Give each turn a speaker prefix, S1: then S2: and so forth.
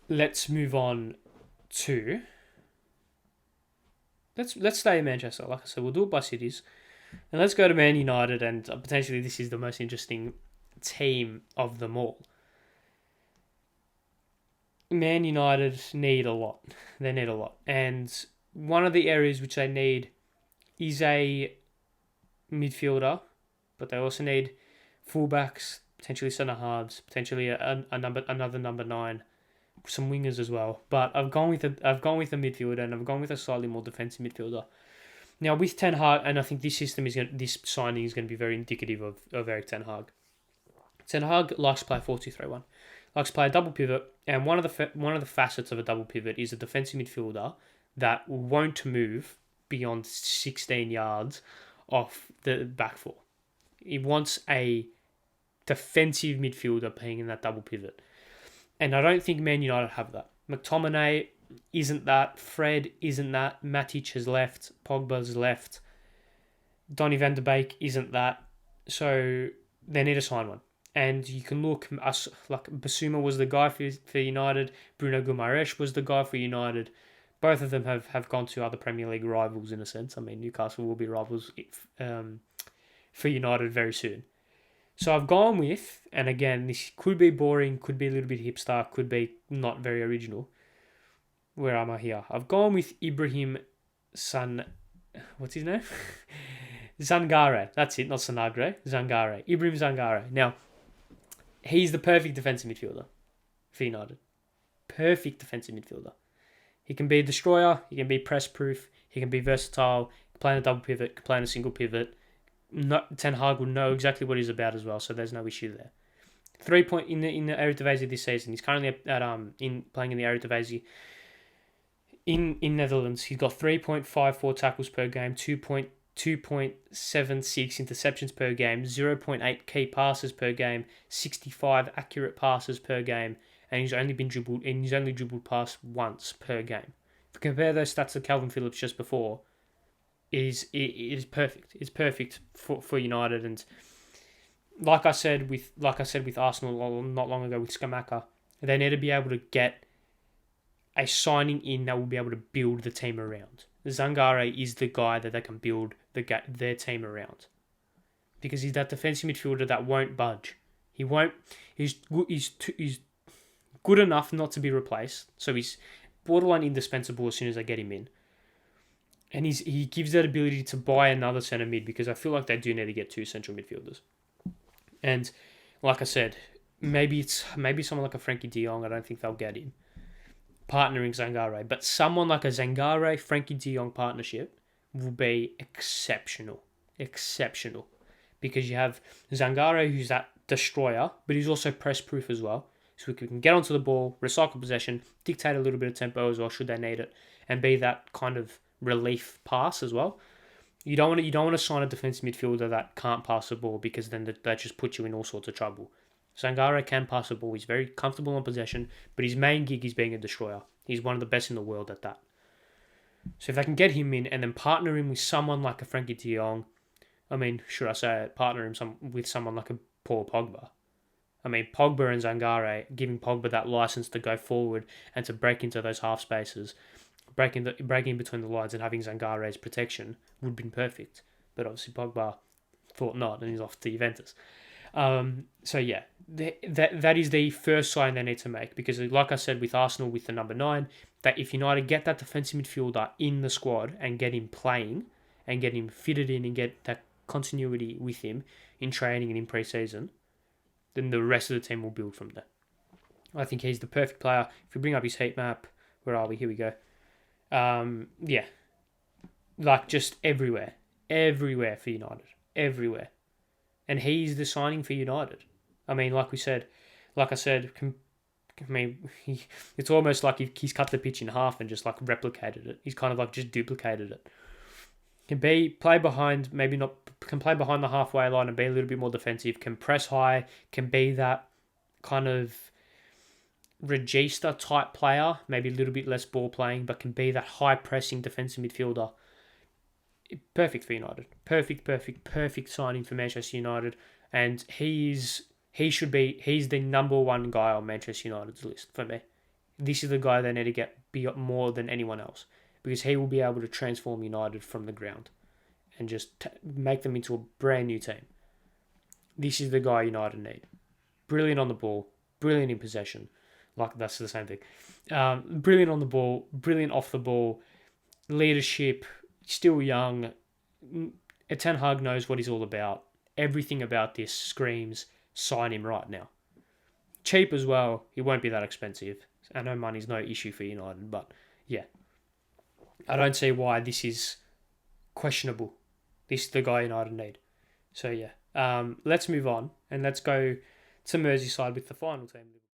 S1: let's move on to let's stay in Manchester. Like I said, we'll do it by cities, and let's go to Man United. And potentially, this is the most interesting team of them all. Man United need a lot. They need a lot, and one of the areas which they need is a midfielder, but they also need fullbacks, potentially centre halves, potentially another number nine, some wingers as well. But I've gone with a midfielder, and I've gone with a slightly more defensive midfielder. Now with Ten Hag, and I think this signing is going to be very indicative of Erik Ten Hag. Ten Hag likes to play 4-2-3-1, likes to play a double pivot, and one of the facets of a double pivot is a defensive midfielder that won't move beyond 16 yards off the back four. He wants a defensive midfielder playing in that double pivot. And I don't think Man United have that. McTominay isn't that. Fred isn't that. Matic has left. Pogba's left. Donny van de Beek isn't that. So they need to sign one. And you can look, like Basuma was the guy for United. Bruno Guimaraes was the guy for United. Both of them have gone to other Premier League rivals in a sense. I mean, Newcastle will be rivals for United very soon. So I've gone with, and again, this could be boring, could be a little bit hipster, could be not very original. Where am I here? I've gone with Ibrahim what's his name? Zangare. That's it, not Sanagre. Zangare. Ibrahim Zangare. Now, he's the perfect defensive midfielder for United. Perfect defensive midfielder. He can be a destroyer, he can be press-proof, he can be versatile, can play in a double pivot, can play in a single pivot. Ten Hag will know exactly what he's about as well, so there's no issue there. 3 point in the Eredivisie this season. He's currently playing in the Eredivisie in Netherlands. He's got 3.54 tackles per game, 2.76 interceptions per game, 0.8 key passes per game, 65 accurate passes per game, and he's only dribbled past once per game. If you compare those stats to Calvin Phillips just before, it is perfect. It's perfect for United, and like I said with Arsenal not long ago with Scamacca, they need to be able to get a signing in that will be able to build the team around. Zangare is the guy that they can build their team around, because he's that defensive midfielder that won't budge. He's good enough not to be replaced, so he's borderline indispensable as soon as they get him in. And he gives that ability to buy another centre mid, because I feel like they do need to get two central midfielders. And like I said, maybe someone like a Frankie de Jong. I don't think they'll get him partnering Zangare, but someone like a Zangare Frankie de Jong partnership will be exceptional, because you have Zangare, who's that destroyer, but he's also press proof as well. So we can get onto the ball, recycle possession, dictate a little bit of tempo as well should they need it, and be that kind of relief pass as well. You don't want to sign a defensive midfielder that can't pass the ball, because then that just puts you in all sorts of trouble. Zangare can pass the ball. He's very comfortable on possession, but his main gig is being a destroyer. He's one of the best in the world at that. So if they can get him in and then partner him with someone like a Frankie de Jong, I mean, should I say it, partner him with someone like a Paul Pogba. I mean, Pogba and Zangare, giving Pogba that license to go forward and to break into those half spaces, breaking between the lines, and having Zangare's protection would have been perfect. But obviously Pogba thought not, and he's off to Juventus. So yeah, that is the first sign they need to make, because like I said with Arsenal with the number 9, that if United get that defensive midfielder in the squad and get him playing and get him fitted in and get that continuity with him in training and in pre-season, then the rest of the team will build from there. I think he's the perfect player. If we bring up his heat map, where are we? Here we go. Yeah, like just everywhere for United, everywhere. And he's the signing for United. I mean, like I said, it's almost like he's cut the pitch in half and just like replicated it. He's kind of like just duplicated it. Can play behind the halfway line and be a little bit more defensive. Can press high. Can be that kind of regista type player, maybe a little bit less ball playing, but can be that high pressing defensive midfielder. Perfect for United. Perfect signing for Manchester United. And he's the number one guy on Manchester United's list for me. This is the guy they need to get more than anyone else, because he will be able to transform United from the ground and just make them into a brand new team. This is the guy United need. Brilliant on the ball, brilliant in possession. Like, that's the same thing. Brilliant on the ball, brilliant off the ball, leadership, still young. Ten Hag knows what he's all about. Everything about this screams, sign him right now. Cheap as well. He won't be that expensive. I know money's no issue for United, but yeah. I don't see why this is questionable. This is the guy United need. So yeah. Let's move on and let's go to Merseyside with the final team.